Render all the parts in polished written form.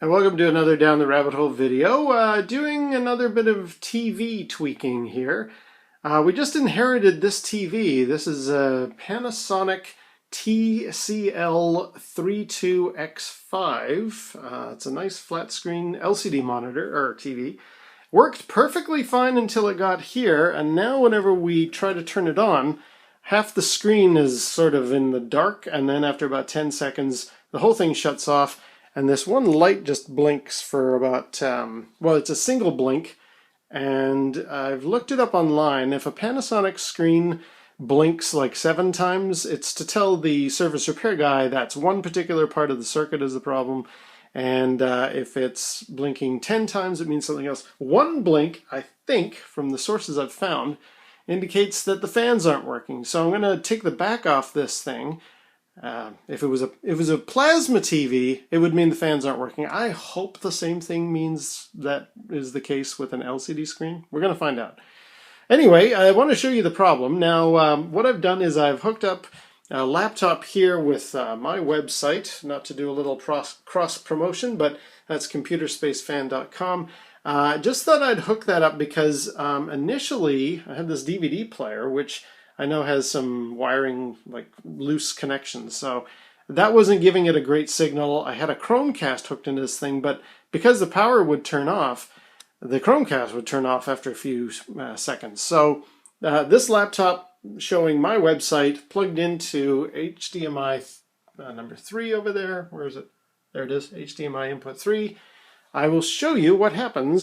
And welcome to another Down the Rabbit Hole video, doing another bit of TV tweaking here. We just inherited this TV. This is a Panasonic TC-L32X5. It's a nice flat screen LCD monitor, or TV. Worked perfectly fine until it got here, and now whenever we try to turn it on, half the screen is sort of in the dark, and then after about 10 seconds, the whole thing shuts off. And this one light just blinks for about, well, it's a single blink. And I've looked it up online. If a Panasonic screen blinks like 7 times, it's to tell the service repair guy that's one particular part of the circuit is the problem. And if it's blinking 10 times, it means something else. One blink, I think, from the sources I've found, indicates that the fans aren't working. So I'm going to take the back off this thing. If it was a plasma TV, it would mean the fans aren't working. I hope the same thing means that is the case with an LCD screen. We're going to find out. Anyway, I want to show you the problem. Now, what I've done is I've hooked up a laptop here with my website, not to do a little cross promotion, but that's computerspacefan.com. Just thought I'd hook that up because initially I had this DVD player, which I know has some wiring, like loose connections, so that wasn't giving it a great signal. I had a Chromecast hooked into this thing, but because the power would turn off, the Chromecast would turn off after a few seconds. So this laptop showing my website plugged into HDMI number 3 over there. Where is it? There it is, HDMI input 3. I will show you what happens.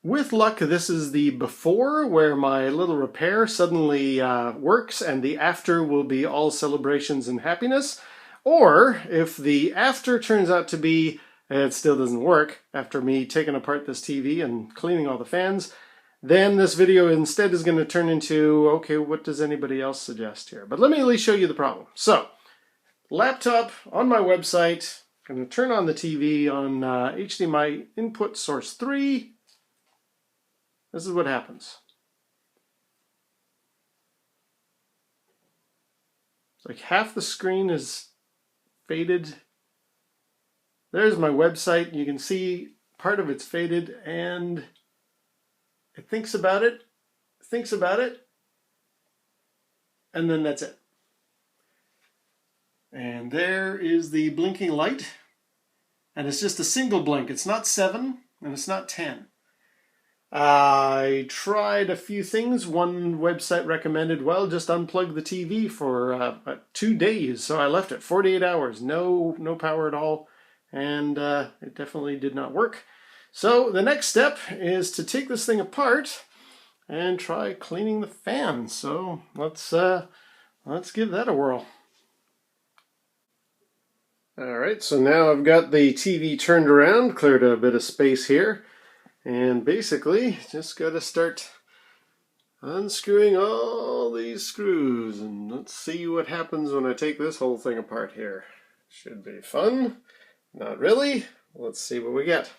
With luck, this is the before, where my little repair suddenly works, and the after will be all celebrations and happiness. Or, if the after turns out to be it still doesn't work, after me taking apart this TV and cleaning all the fans, then this video instead is going to turn into, okay, what does anybody else suggest here? But let me at least show you the problem. So, laptop on my website, I'm going to turn on the TV on HDMI input source 3. This is what happens. Like half the screen is faded. There's my website. You can see part of it's faded, and it thinks about it, and then that's it. And there is the blinking light, and it's just a single blink. It's not 7, and it's not 10. I tried a few things. One website recommended, well, just unplug the TV for 2 days. So I left it 48 hours, no power at all, and it definitely did not work. So the next step is to take this thing apart and try cleaning the fan. So let's give that a whirl. All right, so now I've got the TV turned around, cleared a bit of space here. And basically, just got to start unscrewing all these screws. And let's see what happens when I take this whole thing apart here. Should be fun. Not really. Let's see what we get.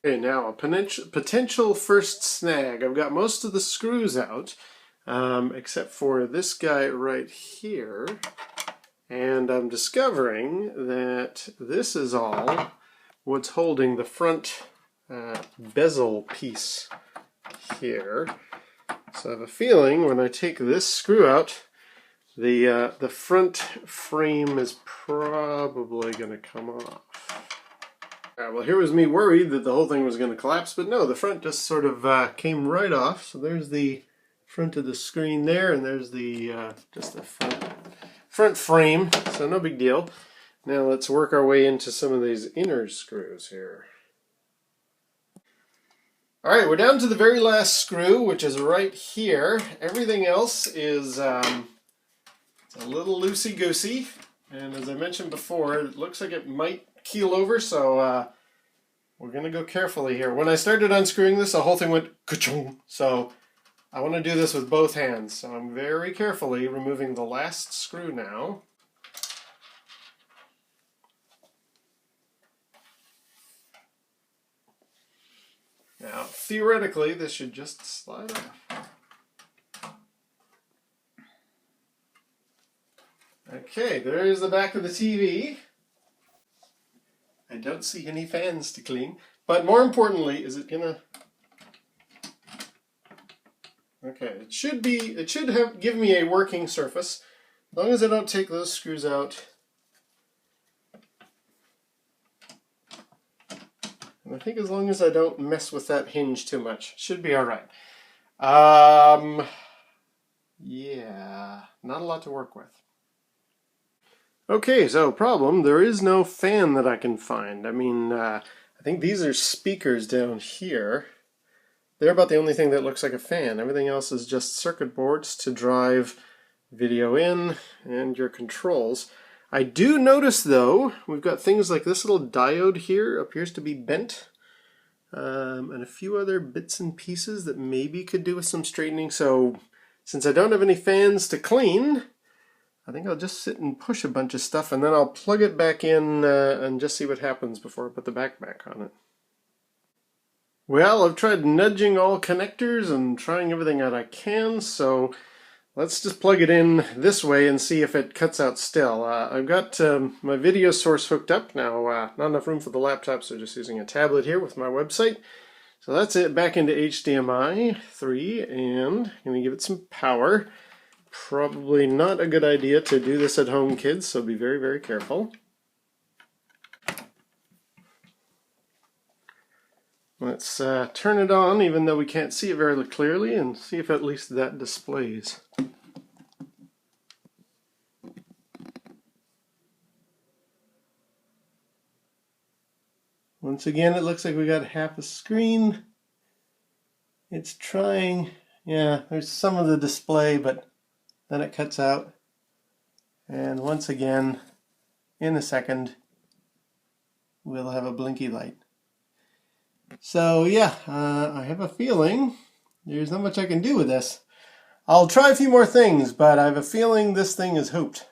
Okay, now a potential first snag. I've got most of the screws out, except for this guy right here. And I'm discovering that this is all what's holding the front bezel piece here. So I have a feeling when I take this screw out, the front frame is probably going to come off. Alright, well, here was me worried that the whole thing was going to collapse, but no, the front just sort of came right off. So there's the front of the screen there, and there's the just the front frame. So no big deal. Now let's work our way into some of these inner screws here. Alright, we're down to the very last screw, which is right here. Everything else is it's a little loosey-goosey, and as I mentioned before, it looks like it might keel over, so we're going to go carefully here. When I started unscrewing this, the whole thing went ka-chung, so I want to do this with both hands. So I'm very carefully removing the last screw now. Now, theoretically, this should just slide off. Okay, there's the back of the TV. I don't see any fans to clean. But more importantly, is it gonna... Okay, it should give me a working surface, as long as I don't take those screws out. And I think as long as I don't mess with that hinge too much, should be all right. Yeah, not a lot to work with. Okay, so problem, there is no fan that I can find. I mean, I think these are speakers down here. They're about the only thing that looks like a fan. Everything else is just circuit boards to drive video in and your controls. I do notice though, we've got things like this little diode here appears to be bent. And a few other bits and pieces that maybe could do with some straightening. So since I don't have any fans to clean, I think I'll just sit and push a bunch of stuff and then I'll plug it back in and just see what happens before I put the back on it. Well, I've tried nudging all connectors and trying everything out I can, so let's just plug it in this way and see if it cuts out still. I've got my video source hooked up now. Not enough room for the laptop, so just using a tablet here with my website. So that's it, back into HDMI 3, and I'm going to give it some power. Probably not a good idea to do this at home, kids, so be very, very careful. Let's turn it on, even though we can't see it very clearly, and see if at least that displays. Once again, it looks like we got half a screen. It's trying, yeah, there's some of the display, but then it cuts out. And once again, in a second, we'll have a blinky light. So yeah, I have a feeling there's not much I can do with this. I'll try a few more things, but I have a feeling this thing is hooped.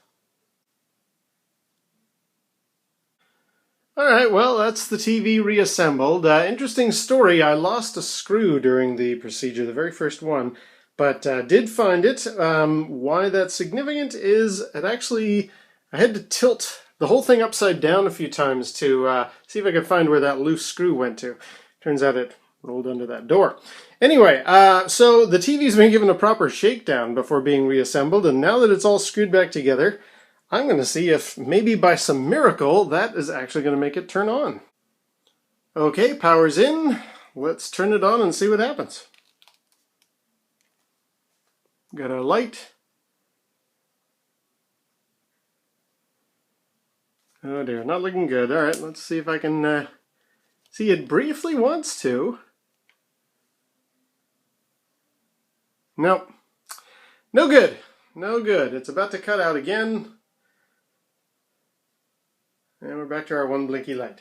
Alright, well, that's the TV reassembled. Interesting story, I lost a screw during the procedure, the very first one, but did find it. Why that's significant is it actually, I had to tilt the whole thing upside down a few times to see if I could find where that loose screw went to. Turns out it rolled under that door. Anyway, so the TV's been given a proper shakedown before being reassembled, and now that it's all screwed back together, I'm going to see if maybe by some miracle that is actually going to make it turn on. Okay, power's in. Let's turn it on and see what happens. Got our light. Oh dear, not looking good. Alright, let's see if I can see it briefly wants to. Nope. No good. No good. It's about to cut out again. And we're back to our one blinky light.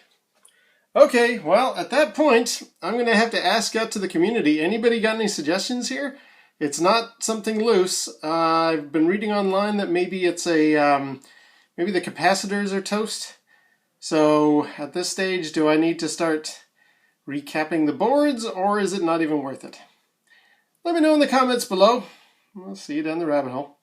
Okay, well, at that point, I'm going to have to ask out to the community. Anybody got any suggestions here? It's not something loose. I've been reading online that maybe it's a, maybe the capacitors are toast. So at this stage, do I need to start recapping the boards, or is it not even worth it? Let me know in the comments below. I'll see you down the rabbit hole.